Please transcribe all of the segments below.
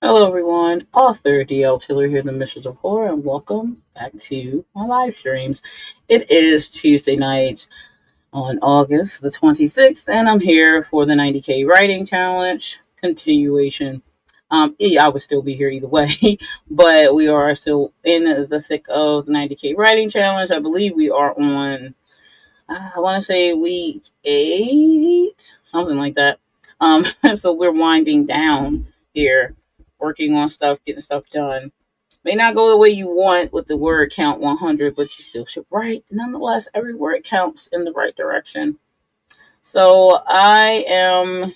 Hello, everyone. Author DL Tiller here, the Mischief of Horror, and welcome back to my live streams. It is Tuesday night on August the 26th, and I'm here for the 90K Writing Challenge continuation. I would still be here either way, but we are still in the thick of the 90K Writing Challenge. I believe we are on, I want to say week 8, something like that. So we're winding down here, working on stuff, getting stuff done. May not go the way you want with the word count 100, but you still should write. Nonetheless, every word counts in the right direction. So I am,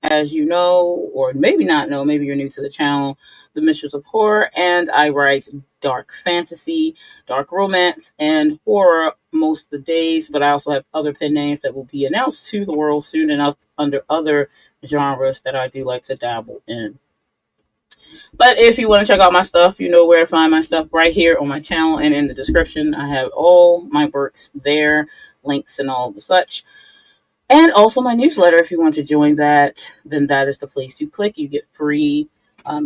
as you know, or maybe not know, maybe you're new to the channel, the Mistress of Horror, and I write dark fantasy, dark romance, and horror most of the days, but I also have other pen names that will be announced to the world soon enough under other genres that I do like to dabble in. But if you want to check out my stuff, you know where to find my stuff right here on my channel and in the description. I have all my works there, links and all the such. And also my newsletter, if you want to join that, then that is the place to click. You get free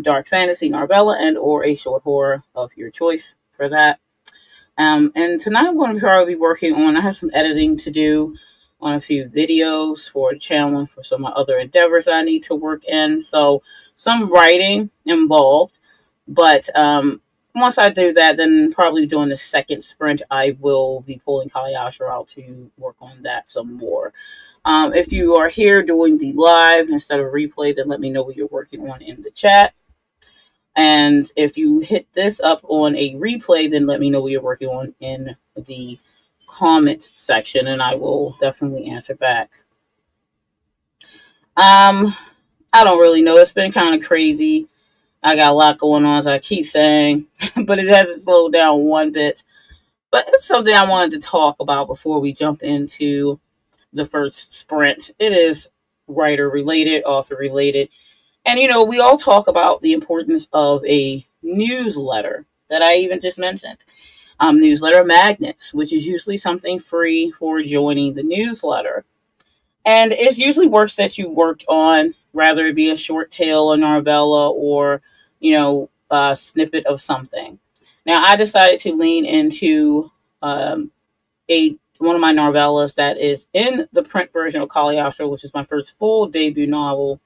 dark fantasy, novella, and or a short horror of your choice for that. And tonight I'm going to probably be working on, I have some editing to do on a few videos for the channel and for some of my other endeavors I need to work in. So some writing involved, but once I do that, then probably doing the second sprint, I will be pulling Caliostro out to work on that some more. If you are here doing the live instead of replay, then let me know what you're working on in the chat. And if you hit this up on a replay, then let me know what you're working on in the comment section, and I will definitely answer back. I don't really know. It's been kind of crazy. I got a lot going on, as I keep saying, but it hasn't slowed down one bit. But it's something I wanted to talk about before we jump into the first sprint. It is writer related, author related. And, we all talk about the importance of a newsletter that I even just mentioned. Newsletter magnets, which is usually something free for joining the newsletter. And it's usually works that you worked on, rather it be a short tale, a novella, or, a snippet of something. Now, I decided to lean into a one of my novellas that is in the print version of Caliostro, which is my first full debut novel.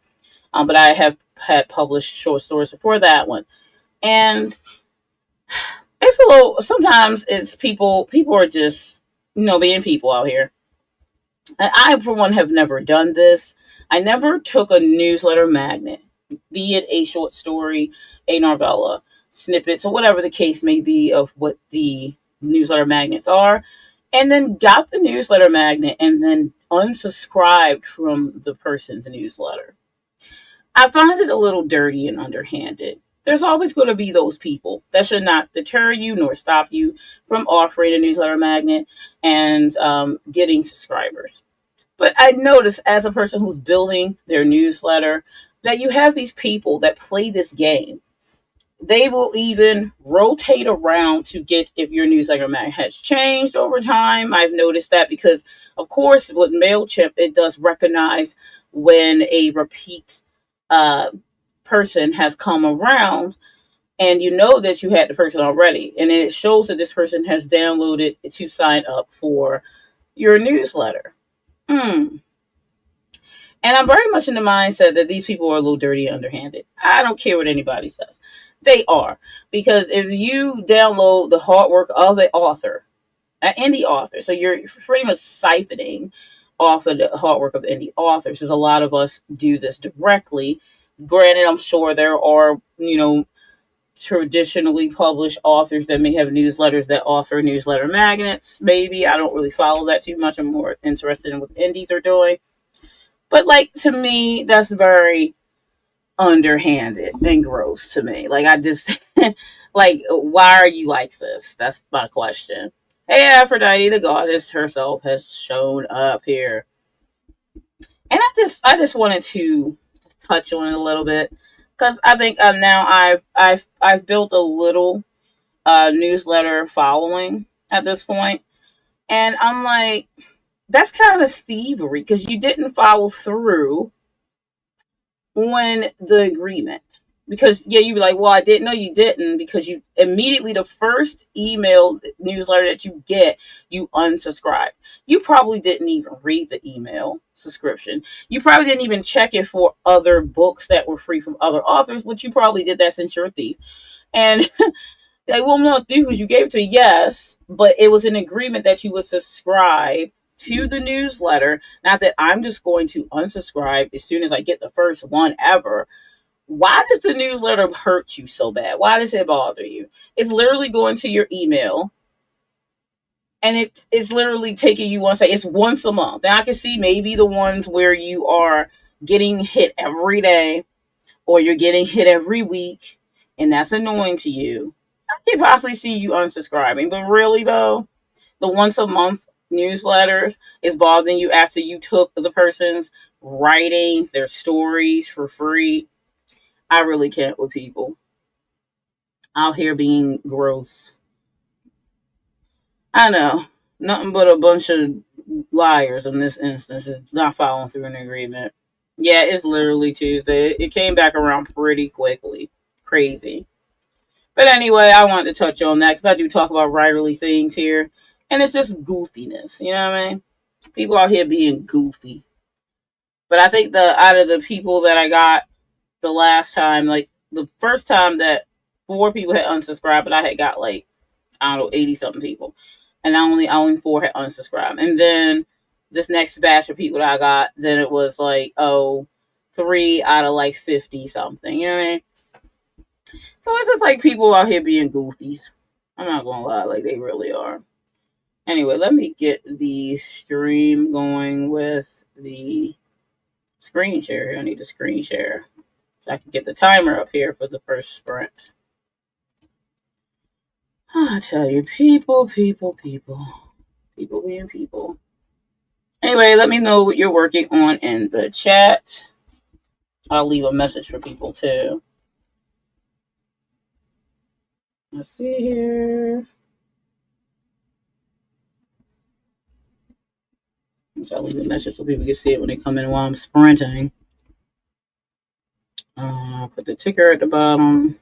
But I have had published short stories before that one. And it's a little, sometimes it's people are just, being people out here. And I, for one, have never done this. I never took a newsletter magnet, be it a short story, a novella, snippets, or whatever the case may be of what the newsletter magnets are, and then got the newsletter magnet and then unsubscribed from the person's newsletter. I find it a little dirty and underhanded. There's always going to be those people that should not deter you nor stop you from offering a newsletter magnet and getting subscribers. But I notice, as a person who's building their newsletter, that you have these people that play this game. They will even rotate around to get if your newsletter magnet has changed over time. I've noticed that because, of course, with MailChimp, it does recognize when a repeat person has come around, and you know that you had the person already, and it shows that this person has downloaded to sign up for your newsletter. And I'm very much in the mindset that these people are a little dirty and underhanded. I don't care what anybody says. They are. Because if you download the hard work of an author, an indie author, so you're pretty much siphoning off of the hard work of indie authors, because a lot of us do this directly. Granted, I'm sure there are, traditionally published authors that may have newsletters that offer newsletter magnets. Maybe. I don't really follow that too much. I'm more interested in what indies are doing. But, to me, that's very underhanded and gross to me. I just, why are you like this? That's my question. Hey, Aphrodite, the goddess herself, has shown up here. And I just wanted to touch on it a little bit, because I think now I've built a little newsletter following at this point, and I'm like, that's kind of thievery, because you didn't follow through when the agreement. because yeah, you'd be like, well, I didn't know you didn't, because you immediately, the first email newsletter that you get, you unsubscribe. You probably didn't even read the email subscription. You probably didn't even check it for other books that were free from other authors, which you probably did that since you're a thief. And they will not do because you gave it to, yes, but it was an agreement that you would subscribe to the newsletter. Not that I'm just going to unsubscribe as soon as I get the first one ever. Why does the newsletter hurt you so bad? Why does it bother you? It's literally going to your email, and it's literally taking you once. It's once a month. Now I can see maybe the ones where you are getting hit every day, or you're getting hit every week, and that's annoying to you. I can possibly see you unsubscribing, but really though, the once a month newsletters is bothering you after you took the person's writing, their stories for free. I really can't with people out here being gross. I know. Nothing but a bunch of liars in this instance is not following through an agreement. Yeah, it's literally Tuesday. It came back around pretty quickly. Crazy. But anyway, I wanted to touch on that because I do talk about writerly things here. And it's just goofiness. You know what I mean? People out here being goofy. But I think the out of the people that I got the last time, like the first time that 4 people had unsubscribed, but I had got like, I don't know, 80 something people. And only 4 had unsubscribed. And then this next batch of people that I got, then it was like, 3 out of like 50 something. You know what I mean? So it's just like people out here being goofies. I'm not gonna lie, like they really are. Anyway, let me get the stream going with the screen share. I need a screen share so I can get the timer up here for the first sprint. I tell you, people being people. Anyway, let me know what you're working on in the chat. I'll leave a message for people too. Let's see here. So I'll leave a message so people can see it when they come in while I'm sprinting. Put the ticker at the bottom.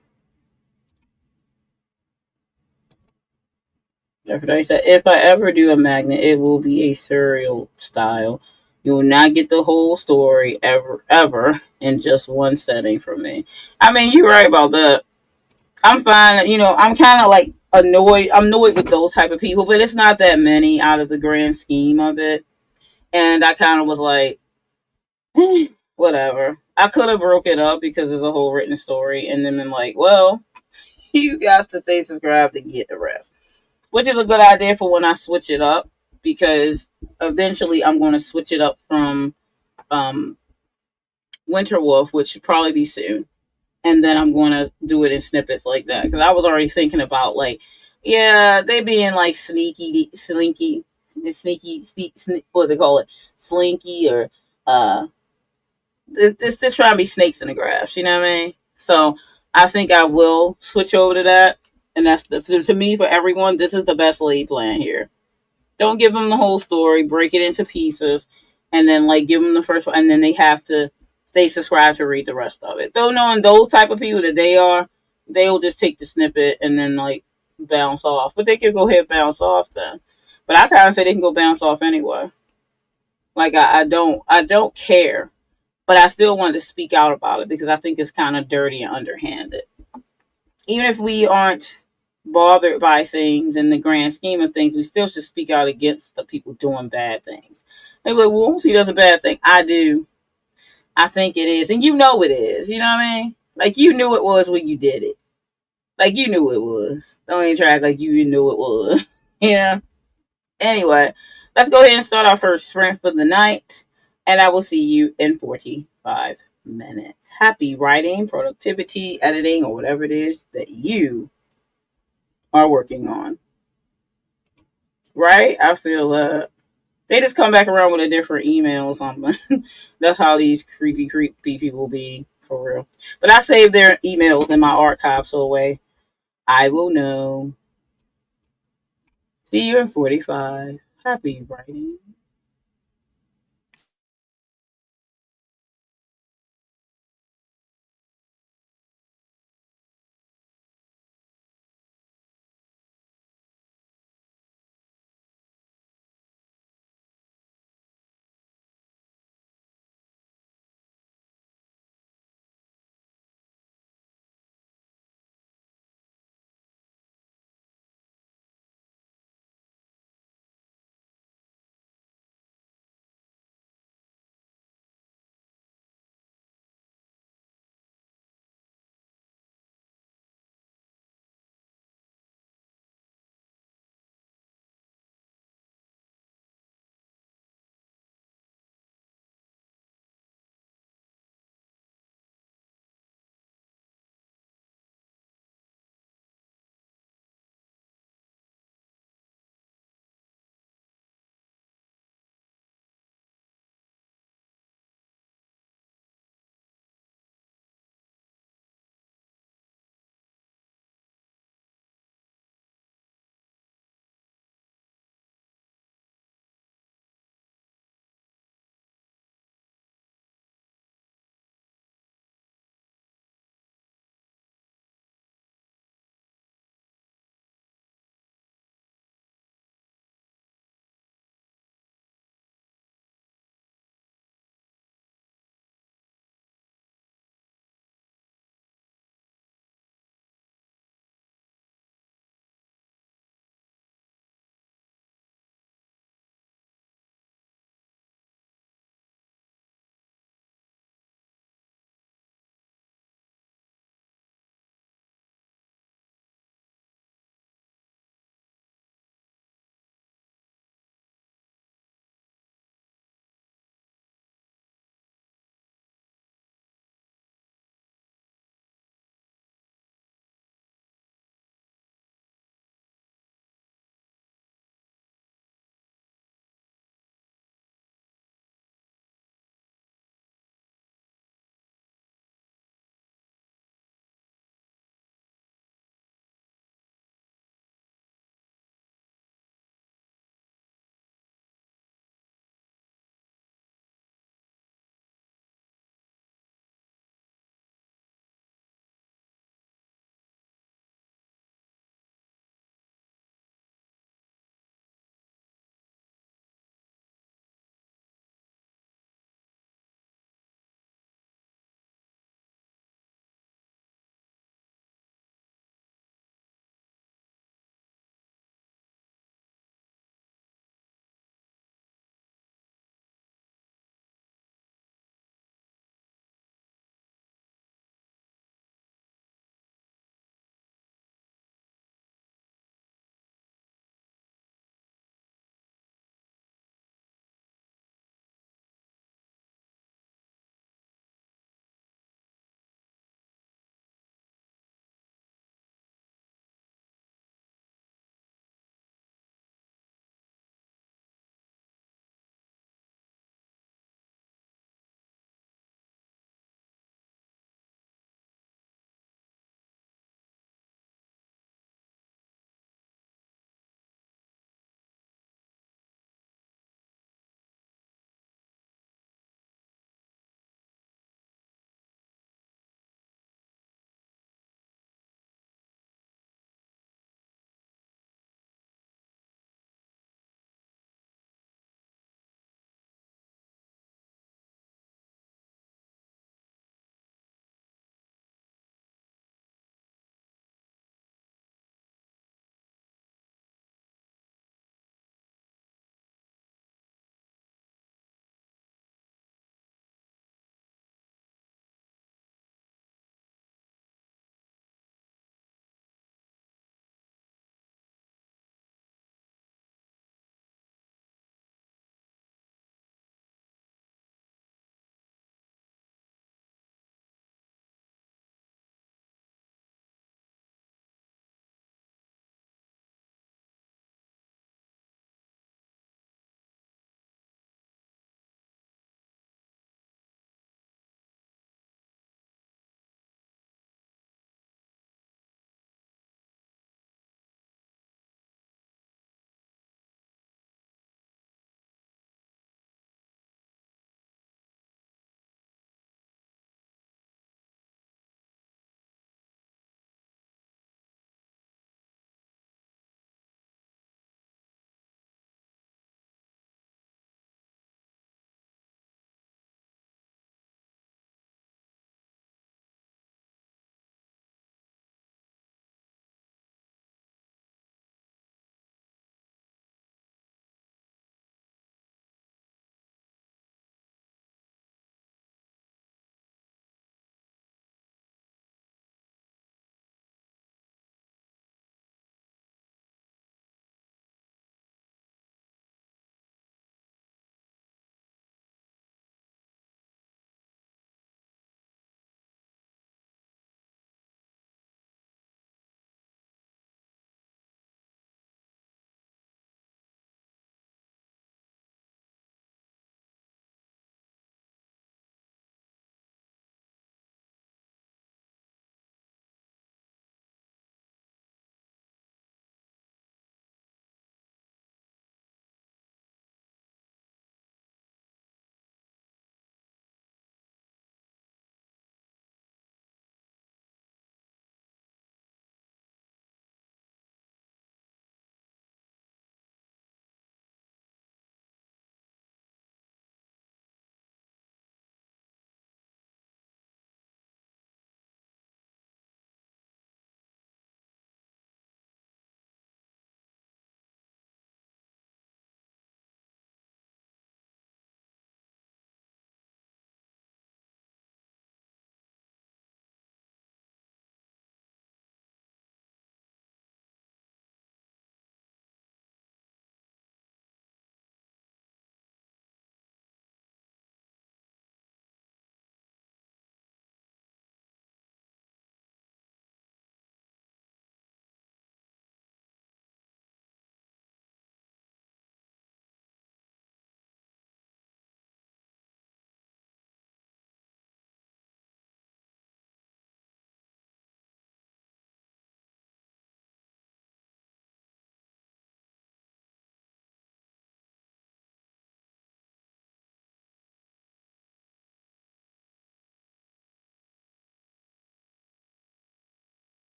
Aphrodite said, if I ever do a magnet, it will be a serial style. You will not get the whole story ever in just one setting from me. I mean, you're right about that. I'm fine. I'm kind of like annoyed. I'm annoyed with those type of people, but it's not that many out of the grand scheme of it. And I kind of was like, whatever. I could have broke it up because there's a whole written story, and then been like, well, you guys to stay subscribed to get the rest, which is a good idea for when I switch it up, because eventually I'm going to switch it up from um, Winter Wolf, which should probably be soon, and then I'm going to do it in snippets like that, because I was already thinking about like, yeah, they being like slinky, what do they call it, slinky, or it's just trying to be snakes in the grass, you know what I mean? So I think I will switch over to that, and that's to me, for everyone, this is the best laid plan here. Don't give them the whole story, break it into pieces, and then like give them the first one, and then they have to stay subscribed to read the rest of it. Though knowing those type of people that they will just take the snippet and then like bounce off. But they can go ahead and bounce off then. But I kind of say they can go bounce off anyway. Like I don't care, but I still want to speak out about it because I think it's kind of dirty and underhanded. Even if we aren't bothered by things in the grand scheme of things, we still should speak out against the people doing bad things. They're like, well, he does a bad thing. I do. I think it is. And you know it is. You know what I mean? Like, you knew it was when you did it. Like, you knew it was. Don't even try like you knew it was. Yeah. Anyway, let's go ahead and start our first sprint for the night. And I will see you in 45 minutes. Happy writing, productivity, editing, or whatever it is that you are working on. Right? I feel they just come back around with a different email or something. That's how these creepy people be, for real. But I saved their emails in my archive, so away I will know. See you in 45. Happy writing.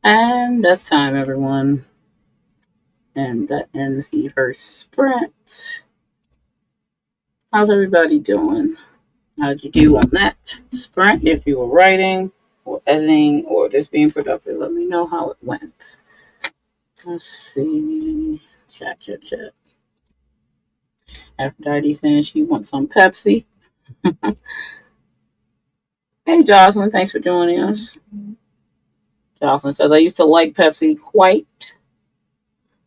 And that's time, everyone. And that ends the first sprint. How's everybody doing? How did you do on that sprint? If you were writing or editing or just being productive, let me know how it went. Let's see. Chat. Aphrodite saying she wants some Pepsi. Hey, Jocelyn, thanks for joining us. Jocelyn says, I used to like Pepsi quite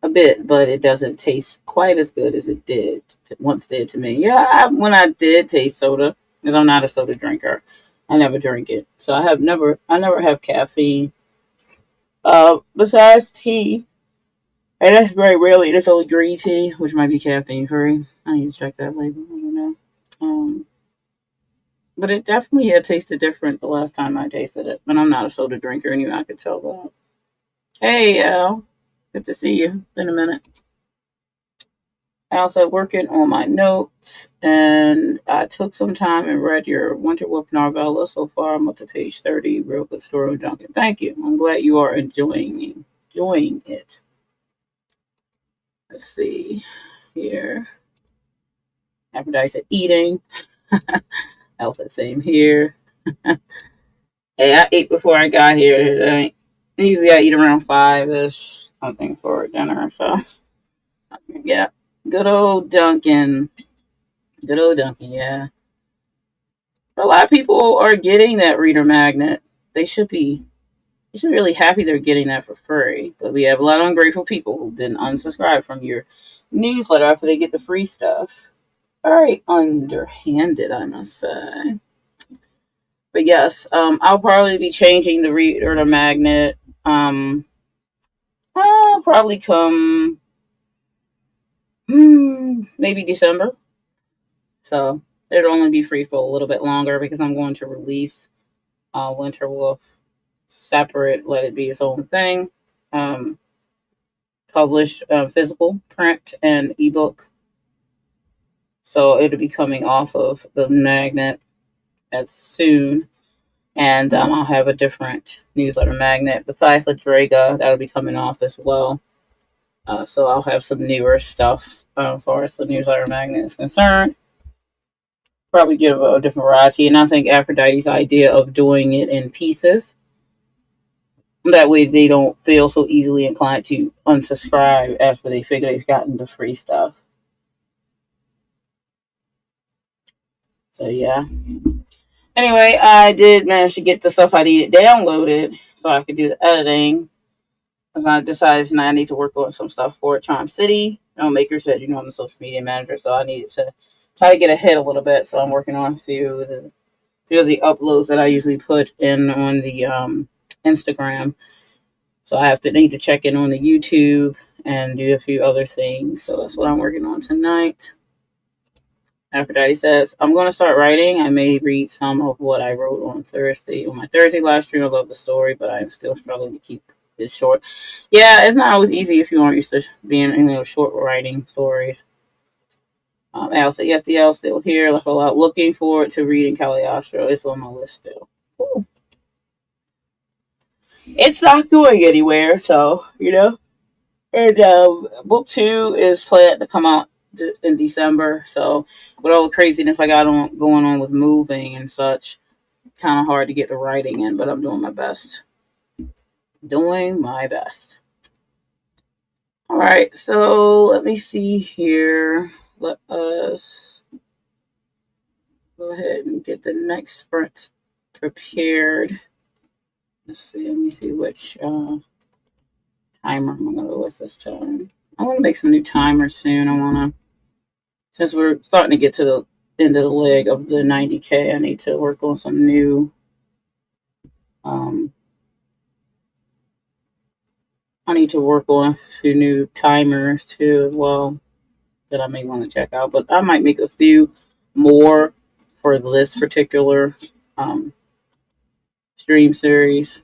a bit, but it doesn't taste quite as good as it once did to me. Yeah, when I did taste soda, because I'm not a soda drinker, I never drink it. So I never have caffeine. Besides tea, and that's very rarely. It's only green tea, which might be caffeine free. I need to check that label. I don't know. But it definitely had tasted different the last time I tasted it. But I'm not a soda drinker anyway. I could tell that. Hey, Al. Good to see you. Been a minute. I also working on my notes, and I took some time and read your Winter Wolf novella. So far, I'm up to page 30. Real good story, Duncan. Thank you. I'm glad you are enjoying it. Let's see here. Aphrodite said eating. Alpha, same here. Hey, I ate before I got here today. Usually I eat around 5-ish, something for dinner. So, yeah. Good old Duncan. Yeah. A lot of people are getting that reader magnet. They should be really happy they're getting that for free. But we have a lot of ungrateful people who didn't unsubscribe from your newsletter after they get the free stuff. Very underhanded, I must say. But yes, I'll probably be changing the reader magnet. I'll probably come maybe December. So it'll only be free for a little bit longer because I'm going to release Winter Wolf separate, let it be its own thing. Published physical, print, and ebook. So it'll be coming off of the magnet as soon. And I'll have a different newsletter magnet besides the Draga that'll be coming off as well. So I'll have some newer stuff as far as the newsletter magnet is concerned. Probably give a different variety. And I think Aphrodite's idea of doing it in pieces. That way they don't feel so easily inclined to unsubscribe after they figure they've gotten the free stuff. So yeah. Anyway, I did manage to get the stuff I needed downloaded so I could do the editing. Because I decided I need to work on some stuff for Charm City. Maker said, I'm the social media manager, so I needed to try to get ahead a little bit. So I'm working on a few of the uploads that I usually put in on the Instagram. So I need to check in on the YouTube and do a few other things. So that's what I'm working on tonight. Aphrodite says, I'm going to start writing. I may read some of what I wrote on Thursday. On my Thursday live stream, I love the story, but I'm still struggling to keep it short. Yeah, it's not always easy if you aren't used to being short writing stories. Al said, yes, DL still here. Left a lot. Looking forward to reading Caliostro. It's on my list still. Cool. It's not going anywhere, so, And book 2 is planned to come out in December. So with all the craziness I got going on with moving and such, kind of hard to get the writing in, but I'm doing my best. All right, so let me see here. Let us go ahead and get the next sprint prepared. Let me see which timer I'm going to go with this time. I want to make some new timers soon. Since we're starting to get to the end of the leg of the 90K, I need to work on some new I need to work on a few new timers too as well that I may want to check out. But I might make a few more for this particular stream series.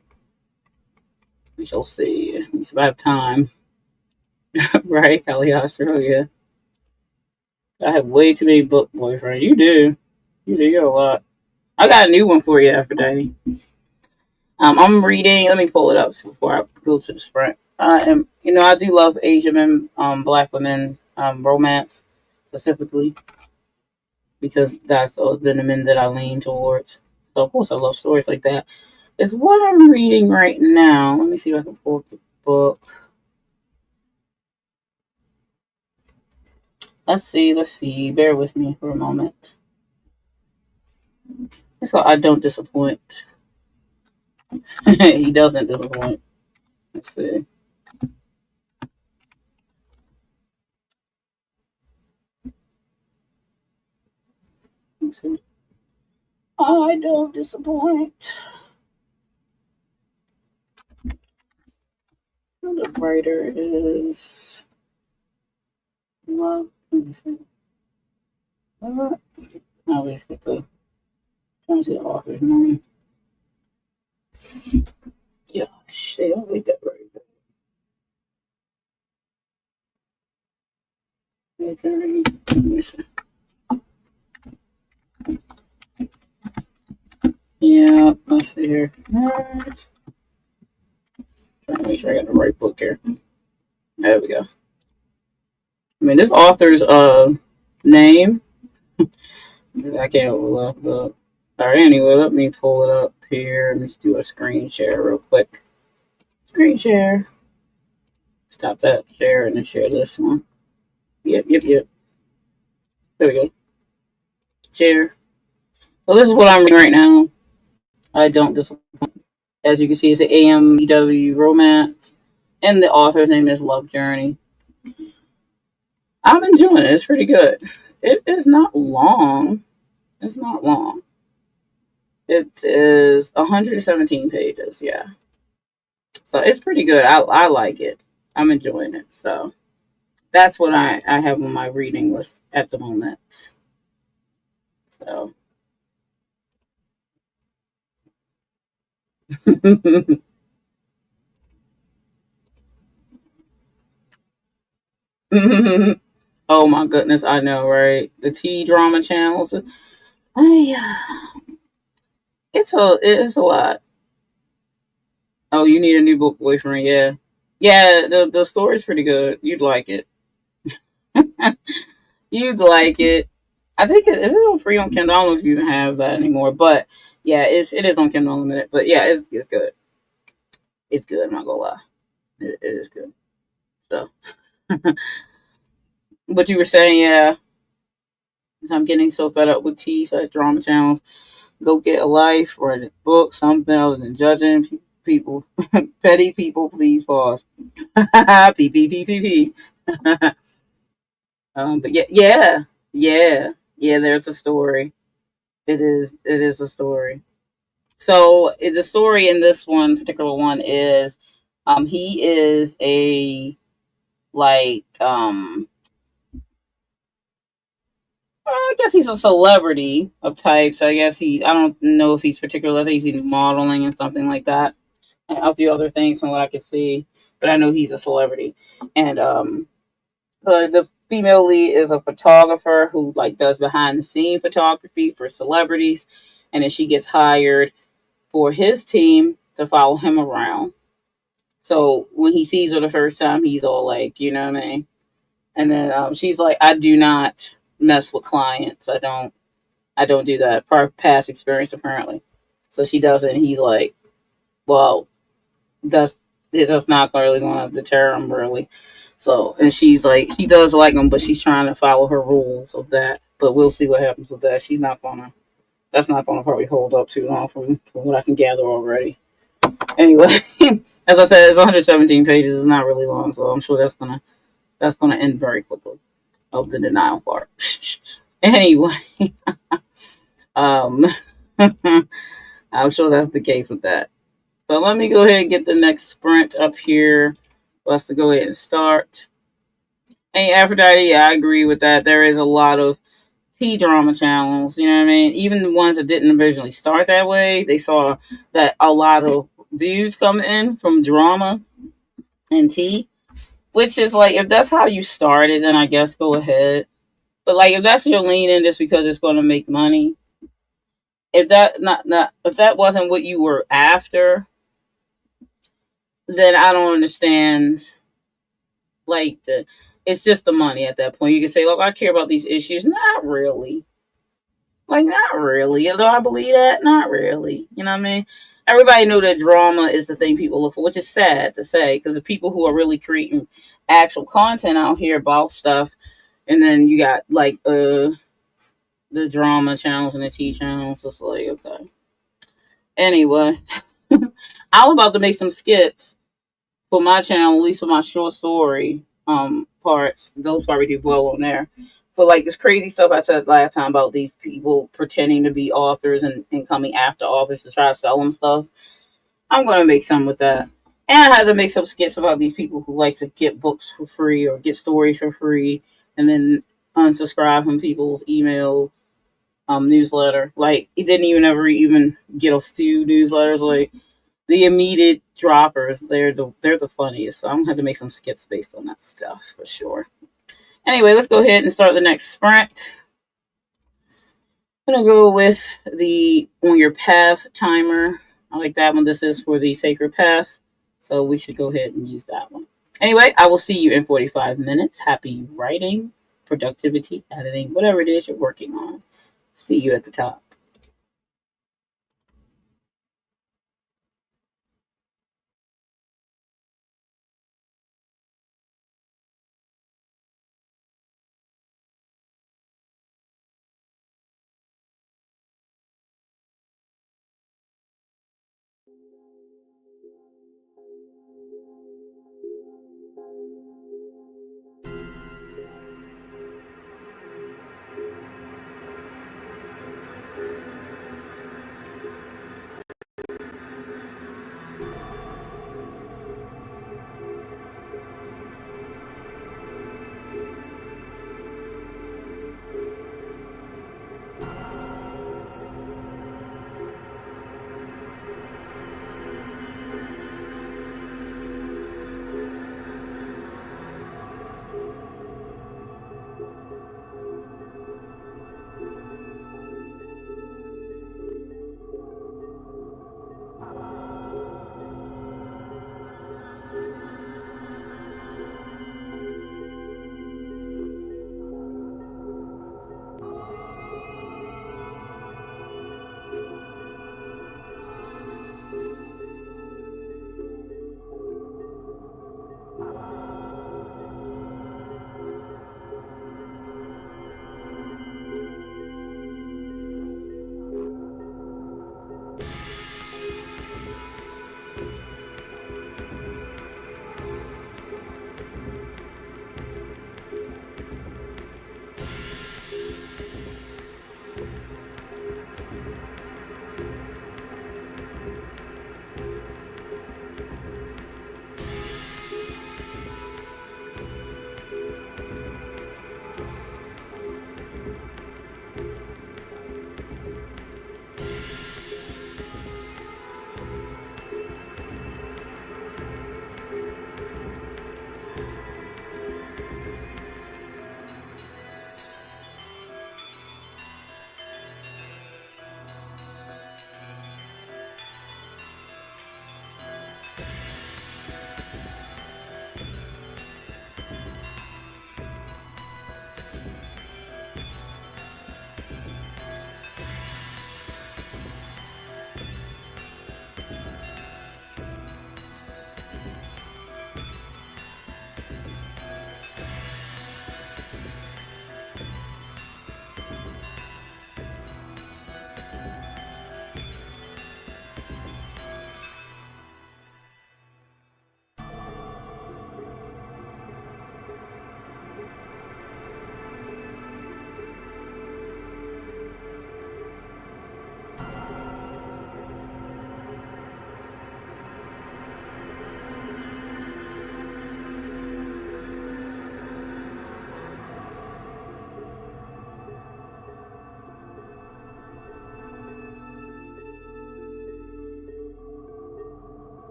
We shall see. At least if I have time. Right, Caliostro, yeah. I have way too many book boyfriends. You do. You got a lot. I got a new one for you, Aphrodite. I'm reading. Let me pull it up before I go to the sprint. I do love Asian and Black women romance specifically because that's always been the men that I lean towards. So of course I love stories like that. It's what I'm reading right now. Let me see if I can pull up the book. Let's see. Bear with me for a moment. It's called I Don't Disappoint. He doesn't disappoint. Let's see. Let's see. I don't disappoint. The writer is love. Let me see. I always get the trying to see the author's name. Yeah, shit, I don't think that right. Okay. Let me see. Yeah, let's see here. Trying to make sure I got the right book here. There we go. I mean, this author's name, I can't overlook. But all right, anyway, let me pull it up here. Let's do a screen share real quick. Screen share. Stop that share and then share this one. Yep. There we go. Share. Well, this is what I'm reading right now. I don't disappoint. As you can see, it's an AMW romance, and the author's name is Love Journey. I'm enjoying it. It's pretty good. It is not long. It's not long. It is 117 pages. Yeah. So it's pretty good. I like it. I'm enjoying it. So that's what I have on my reading list at the moment. So oh my goodness, I know, right? The T drama channels. It's a lot. Oh, you need a new book boyfriend, yeah. Yeah, the story's pretty good. You'd like it. You'd like it. I think is it on free on Kindle? I don't know if you even have that anymore, but yeah, it is on Kindle Unlimited. But yeah, it's good. It's good. I'm not gonna lie, it is good. So, but you were saying, yeah, I'm getting so fed up with T such drama channels. Go get a life, write a book, something other than judging people. Petty people, please pause. P. But yeah. There's a story. It is a story. So the story in this one particular one is, he is a like I guess he's a celebrity of types. I guess I don't know if he's particular. I think he's modeling and something like that, and a few other things from what I could see. But I know he's a celebrity, and so the female lead is a photographer who like does behind the scene photography for celebrities, and then she gets hired for his team to follow him around. So when he sees her the first time, he's all like, you know what I mean? And then she's like, I do not mess with clients. I don't do that. Past experience apparently. So she doesn't. And he's like, well, that's that's not really going to deter him really. So and she's like, he does like him, but she's trying to follow her rules of that. But we'll see what happens with that. She's not gonna. That's not gonna probably hold up too long from what I can gather already. Anyway, as I said, it's 117 pages. It's not really long, so I'm sure that's gonna end very quickly. Of the denial part. Anyway, um, I'm sure that's the case with that. So let me go ahead and get the next sprint up here for us to go ahead and start. Hey, Aphrodite, yeah, I agree with that. There is a lot of T drama channels, you know what I mean? Even the ones that didn't originally start that way, they saw that a lot of views come in from drama and T, which is like, if that's how you started, then I guess go ahead. But like, if that's your lean in just because it's going to make money, if that not if that wasn't what you were after, then I don't understand. Like it's just the money at that point. You can say, "Look, I care about these issues." Not really. Like, not really. Do I believe that? Not really. You know what I mean? Everybody know that drama is the thing people look for, which is sad to say because the people who are really creating actual content out here about stuff, and then you got like the drama channels and the tea channels. It's like, okay. Anyway, I'm about to make some skits for my channel, at least for my short story parts. Those probably do well on there. For like this crazy stuff I said last time about these people pretending to be authors and coming after authors to try to sell them stuff. I'm gonna make some with that. And I had to make some skits about these people who like to get books for free or get stories for free and then unsubscribe from people's email newsletter. Like he didn't even ever even get a few newsletters. Like the immediate droppers, they're the funniest. So I'm gonna have to make some skits based on that stuff for sure. Anyway, let's go ahead and start the next sprint. I'm gonna go with the on your path timer. I like that one. This is for the sacred path, so we should go ahead and use that one. Anyway, I will see you in 45 minutes. Happy writing, productivity, editing, whatever it is you're working on. See you at the top.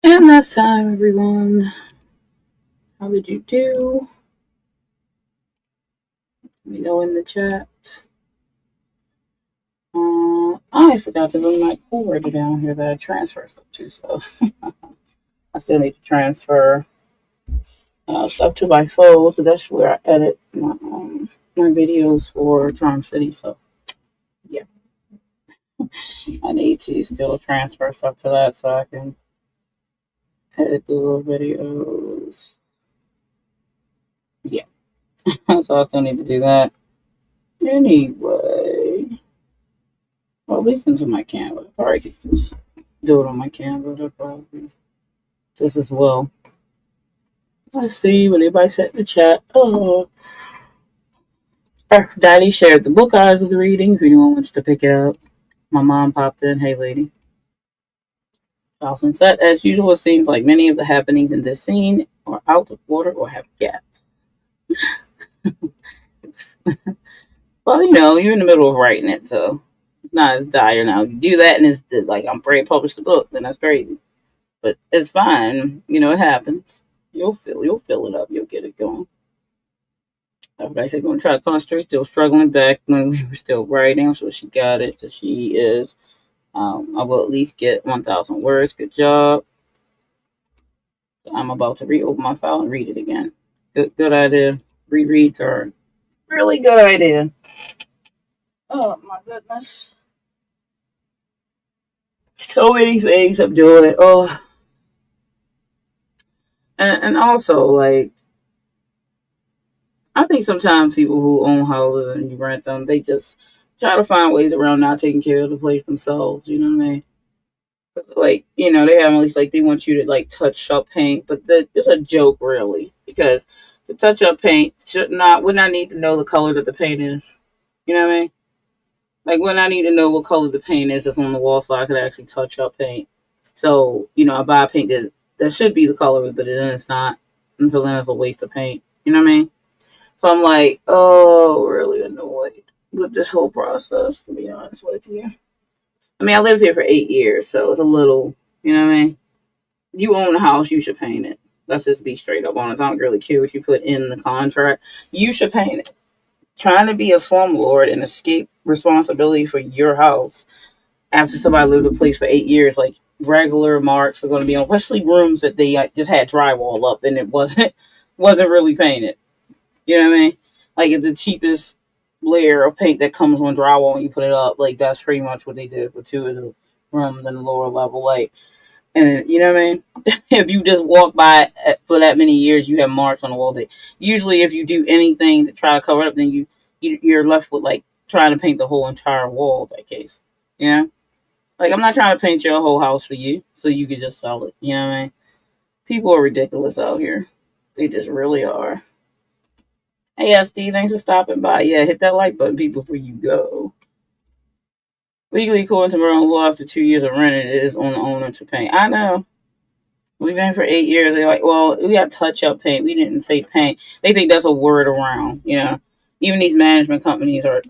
And that's time, everyone. How did you do? Let me know in the chat. I forgot to bring my cord down here that I transfer stuff to, so I still need to transfer stuff to my phone because that's where I edit my videos for Charm City. So yeah, I need to still transfer stuff to that so I can edit the little videos. Yeah, so I still need to do that. Anyway, well, at least into my Canva. I probably could just do it on my Canva. That'll probably just as well. Let's see what anybody said in the chat. Oh, Daddy shared the book I was reading. If anyone wants to pick it up, my mom popped in. Hey, lady. Dawson said, as usual, it seems like many of the happenings in this scene are out of order or have gaps. Well, you're in the middle of writing it, so it's not as dire now. If you do that and it's like I'm ready to publish the book, then that's crazy. But it's fine. It happens. You'll fill it up. You'll get it going. Everybody said going to try to concentrate. Still struggling back when we were still writing, so she got it. So she is. I will at least get 1,000 words. Good job. I'm about to reopen my file and read it again. Good idea. Rereads are really good idea. Oh my goodness. So many things I'm doing it. Oh. And also, like, I think sometimes people who own houses and you rent them, they just try to find ways around not taking care of the place themselves. You know what I mean? Cause like, they have at least like they want you to like touch up paint, but it's a joke really because the touch up paint would not need to know the color that the paint is. You know what I mean? Like when I need to know what color the paint is that's on the wall so I could actually touch up paint. So, I buy paint that should be the color, but then it's not. And so then it's a waste of paint. You know what I mean? So I'm like, oh, really annoyed with this whole process, to be honest with you. I mean, I lived here for 8 years, so it's a little, you know what I mean? You own a house, you should paint it. Let's just be straight up honest. I don't really care what you put in the contract. You should paint it. Trying to be a slumlord and escape responsibility for your house after somebody lived in a place for 8 years, like regular marks are going to be on, especially rooms that they just had drywall up and it wasn't really painted. You know what I mean? Like it's the cheapest layer of paint that comes on drywall when you put it up. Like that's pretty much what they did with two of the rooms in the lower level. Like, and you know what I mean? If you just walk by for that many years, you have marks on the wall. That usually, if you do anything to try to cover it up, then you're left with like trying to paint the whole entire wall. In that case, yeah. Like I'm not trying to paint your whole house for you, so you could just sell it. You know what I mean? People are ridiculous out here. They just really are. Hey, SD, thanks for stopping by. Yeah, hit that like button, people, before you go. Legally, according to Maryland law, after 2 years of rent, it is on the owner to pay. I know. We've been for 8 years. They're like, well, we got touch-up paint. We didn't say paint. They think that's a word around, Even these management companies are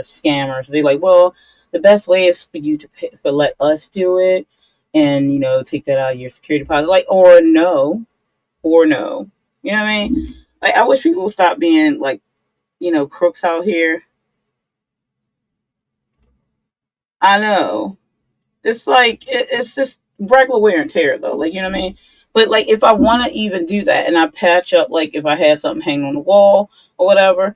scammers. They're like, well, the best way is for you to pay, for let us do it and, take that out of your security deposit. Like, or no. You know what I mean? Like, I wish people would stop being, like, crooks out here. I know. It's like it's just regular wear and tear though. Like you know what I mean? But like if I want to even do that and I patch up like if I had something hanging on the wall or whatever,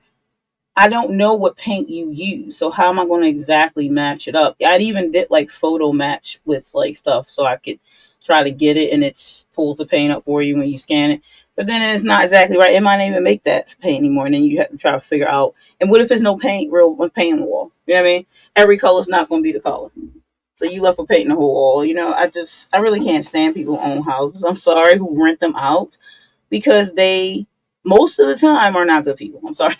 I don't know what paint you use. So how am I going to exactly match it up? I even did like photo match with like stuff so I could try to get it and it pulls the paint up for you when you scan it. But then it's not exactly right. It might not even make that paint anymore. And then you have to try to figure out. And what if there's no real paint on the wall? You know what I mean? Every color's not going to be the color. So you left for painting the whole wall. I really can't stand people who own houses. I'm sorry, who rent them out because they most of the time are not good people. I'm sorry.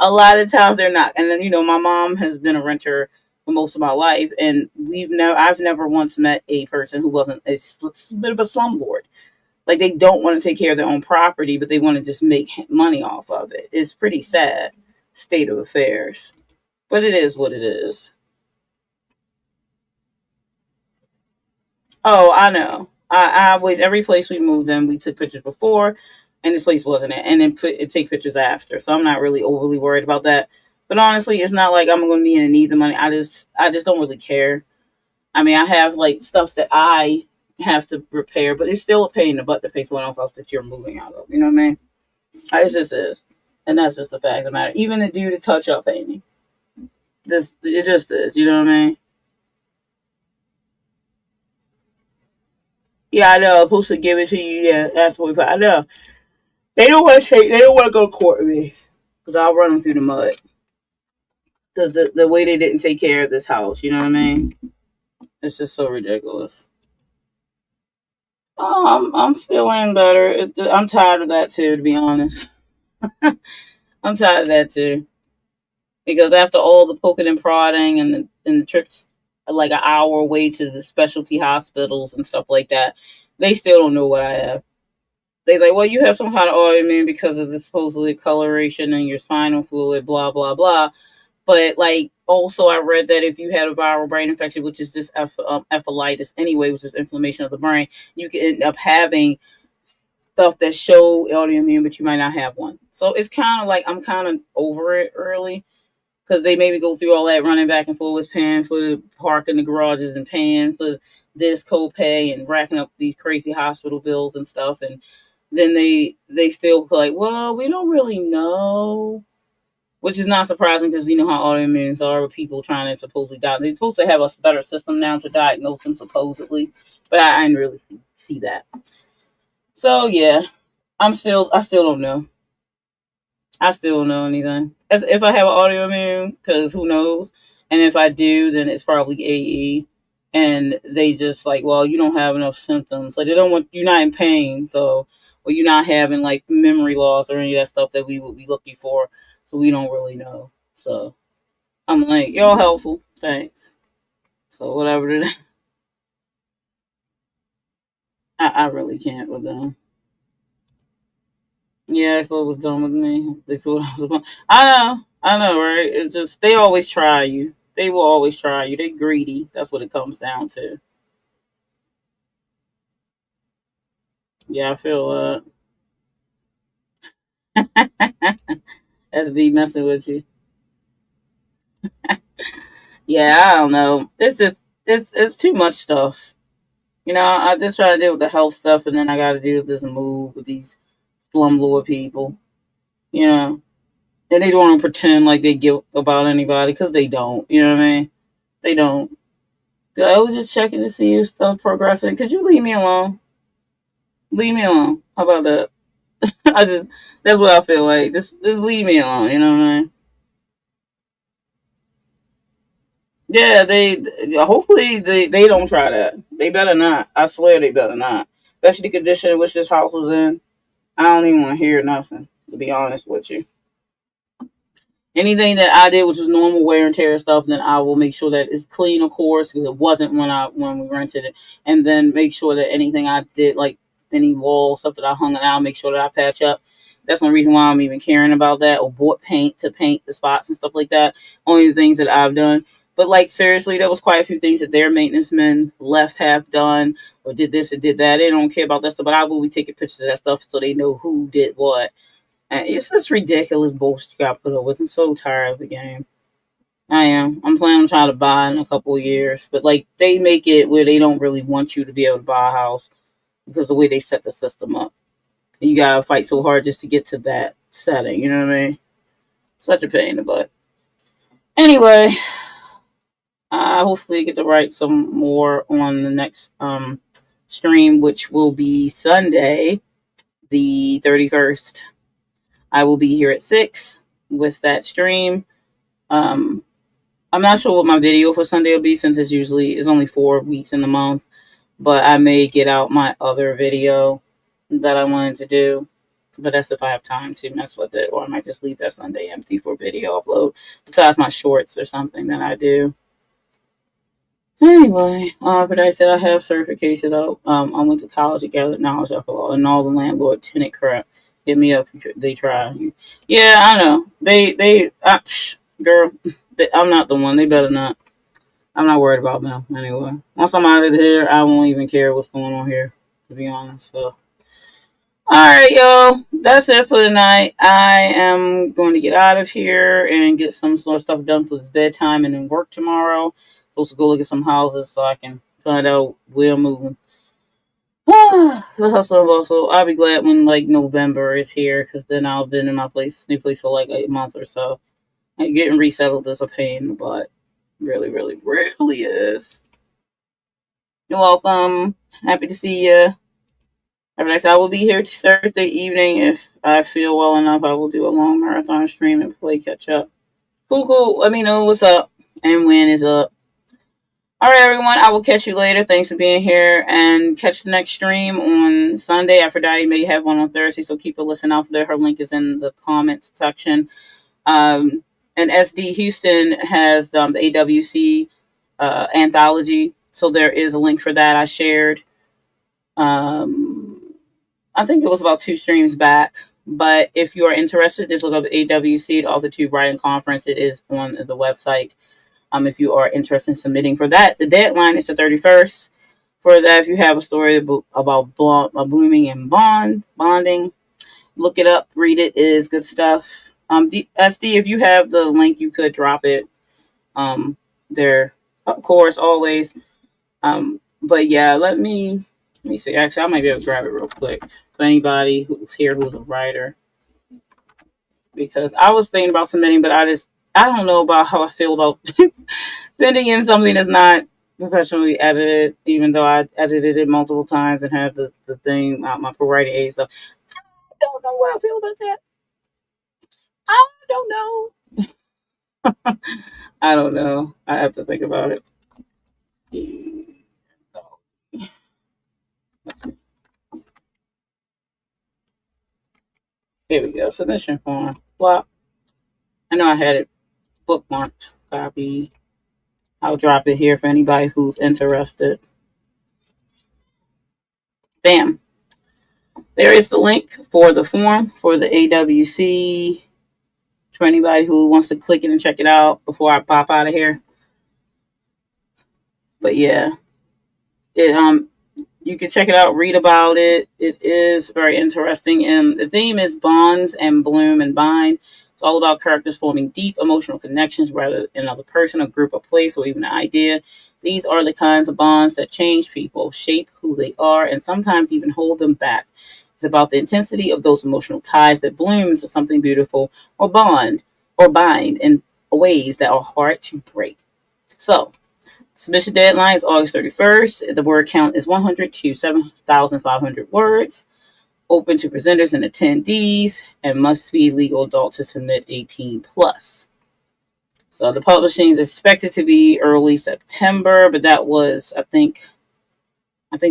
A lot of times they're not. And then, my mom has been a renter for most of my life and I've never once met a person who wasn't a bit of a slumlord. Like they don't want to take care of their own property, but they want to just make money off of it. It's pretty sad state of affairs. But it is what it is. Oh, I know. I always, every place we moved in, we took pictures before, and this place wasn't it, and then take pictures after. So I'm not really overly worried about that. But honestly, it's not like I'm going to be in need the money. I just don't really care. I mean, I have like stuff that I have to repair, but it's still a pain in the butt to pay someone else that you're moving out of. You know what I mean? It just is, and that's just the fact of the matter. Even to do the touch up painting, just it just is. You know what I mean? Yeah, I know. I'm supposed to give it to you. Yeah, after we. I know they don't want to take. They don't want to go to court with me because I'll run them through the mud. Because the way they didn't take care of this house, you know what I mean? It's just so ridiculous. Oh, I'm feeling better. I'm tired of that too, to be honest. I'm tired of that too because after all the poking and prodding and the trips like an hour away to the specialty hospitals and stuff like that, they still don't know what I have. They like, well, you have some kind of autoimmune because of the supposedly coloration in your spinal fluid, blah blah blah. But like, also, I read that if you had a viral brain infection, which is just epholitis anyway, which is inflammation of the brain, you can end up having stuff that show autoimmune, but you might not have one. So it's kind of like I'm kind of over it early because they made me go through all that running back and forth, paying for the park in the garages and paying for this copay and racking up these crazy hospital bills and stuff. And then they still like, well, we don't really know, which is not surprising because you know how autoimmunes are with people trying to supposedly die. They're supposed to have a better system now to diagnose them supposedly, but I didn't really see that. So yeah, I still don't know. I still don't know anything. As if I have an autoimmune, because who knows? And if I do, then it's probably AE. And they just like, well, you don't have enough symptoms. Like they don't want you're not in pain, so or you're not having like memory loss or any of that stuff that we would be looking for. So we don't really know. So I'm like, y'all helpful, thanks. So whatever it is, I really can't with them. Yeah, that's what was done with me. That's what I was about. I know, right? It's just they always try you. They will always try you. They greedy. That's what it comes down to. Yeah, I feel that's deep messing with you. Yeah, I don't know. It's just it's too much stuff. You know, I just try to deal with the health stuff, and then I got to deal with this move with these slumlord people. You know, and they don't want to pretend like they give about anybody because they don't. You know what I mean? They don't. I was just checking to see if stuff progressing. Could you leave me alone? Leave me alone. How about that? I just that's what I feel like. Just leave me alone. You know what I mean? Yeah, they hopefully they don't try that. They better not. I swear they better not. Especially the condition in which this house was in. I don't even want to hear nothing. To be honest with you. Anything that I did, which was normal wear and tear stuff, then I will make sure that it's clean, of course, because it wasn't when we rented it. And then make sure that anything I did, like any wall stuff that I hung it out, make sure that I patch up. That's one reason why I'm even caring about that, or bought paint to paint the spots and stuff like that. Only the things that I've done. But like seriously, there was quite a few things that their maintenance men left half done, or did this or did that. They don't care about that stuff, but I will be taking pictures of that stuff so they know who did what. And it's just ridiculous bullshit you got to put up with. I'm so tired of the game. I am. I'm planning on trying to buy in a couple of years, but like they make it where they don't really want you to be able to buy a house because the way they set the system up, and you gotta fight so hard just to get to that setting. You know what I mean? Such a pain in the butt. Anyway, I hopefully get to write some more on the next stream, which will be Sunday, the 31st. I will be here at 6 with that stream. Um, I'm not sure what my video for Sunday will be since it's only 4 weeks in the month, but I may get out my other video that I wanted to do. But that's if I have time to mess with it, or I might just leave that Sunday empty for video upload. Besides my shorts or something that I do. Anyway, but I said I have certifications. I went to college and gathered knowledge of law and all the landlord tenant crap. Hit me up. They try. Yeah, I know. Girl, I'm not the one. They better not. I'm not worried about them anyway. Once I'm out of here, I won't even care what's going on here. to be honest. So, alright, y'all. That's it for tonight. I am going to get out of here and get some sort of stuff done for this bedtime and then work tomorrow. Supposed to go look at some houses so I can find out where I'm moving. The hustle and bustle. I'll be glad when like November is here because then I'll been in my new place for like a month or so. And getting resettled is a pain in the butt. Really, really, really is. You're welcome. Happy to see you. Have a nice. I will be here Thursday evening if I feel well enough. I will do a long marathon stream and play catch up. Cool, cool. Let me know what's up and when is up. All right, everyone. I will catch you later. Thanks for being here, and catch the next stream on Sunday. Aphrodite may have one on Thursday, so keep a listen out for that. Her link is in the comments section. And SD Houston has the AWC anthology, so there is a link for that I shared. I think it was about 2 streams back. But if you are interested, just look up AWC, the Altitude Writing Conference. It is on the website. If you are interested in submitting for that, the deadline is the 31st. For that, if you have a story about blooming and bonding, look it up, read it. It is good stuff. SD, if you have the link, you could drop it there, of course, always. But yeah, let me see. Actually, I might be able to grab it real quick for anybody who's here who's a writer, because I was thinking about submitting, but I don't know about how I feel about sending in something that's not professionally edited, even though I edited it multiple times and have the thing, my pro writing aid stuff. I don't know what I feel about that. I don't know. I don't know. I have to think about it. Here we go. Submission form. Well, I know I had it bookmarked. Copy. I'll drop it here for anybody who's interested. Bam. There is the link for the form for the AWC for anybody who wants to click it and check it out before I pop out of here. But yeah, you can check it out, read about it. It is very interesting, and the theme is bonds and bloom and bind. It's all about characters forming deep emotional connections, whether in another person, a group, a place, or even an idea. These are the kinds of bonds that change people, shape who they are, and sometimes even hold them back. It's about the intensity of those emotional ties that bloom into something beautiful, or bind in ways that are hard to break. So, submission deadline is August 31st. The word count is 100 to 7,500 words. Open to presenters and attendees, and must be legal adult to submit 18 plus. So the publishing is expected to be early September, but that was, I think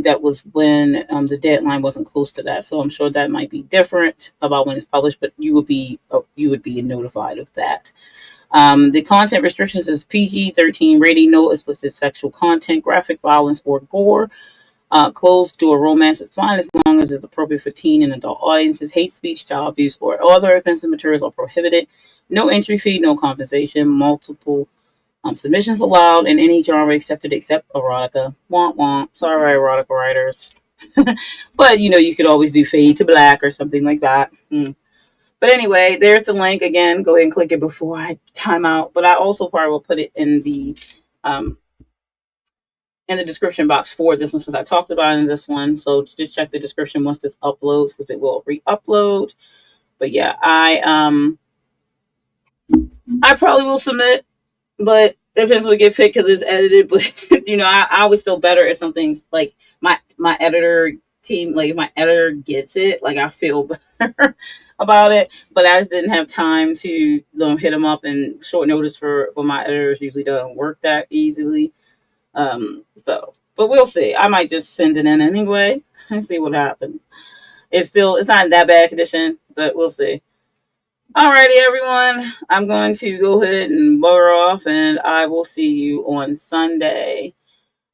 that was when the deadline wasn't close to that. So I'm sure that might be different about when it's published, but you would be notified of that. The content restrictions is PG-13 rating, no explicit sexual content, graphic violence, or gore. Closed door romance is fine as long as it's appropriate for teen and adult audiences. Hate speech, child abuse, or other offensive materials are prohibited. No entry fee, no compensation. Multiple submissions allowed in any genre accepted except erotica. Womp womp. Sorry, erotica writers. But you could always do fade to black or something like that. But anyway, there's the link again. Go ahead and click it before I time out. But I also probably will put it in the description box for this one, since I talked about it in this one. So just check the description once this uploads, because it will re-upload. But yeah, I probably will submit, but it depends when we get picked because it's edited. But I always feel better if something's like my editor team, like if my editor gets it, like I feel better about it. But I just didn't have time to hit them up, and short notice for my editors usually doesn't work that easily. But we'll see. I might just send it in anyway and see what happens. It's not in that bad condition, but we'll see. Alrighty, everyone. I'm going to go ahead and bugger off, and I will see you on Sunday.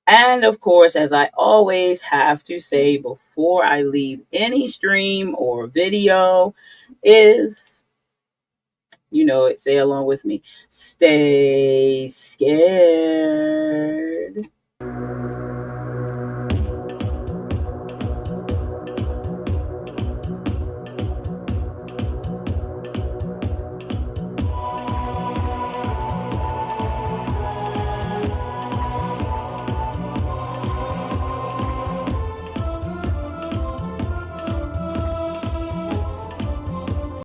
And of course, as I always have to say before I leave any stream or video, is, say along with me, stay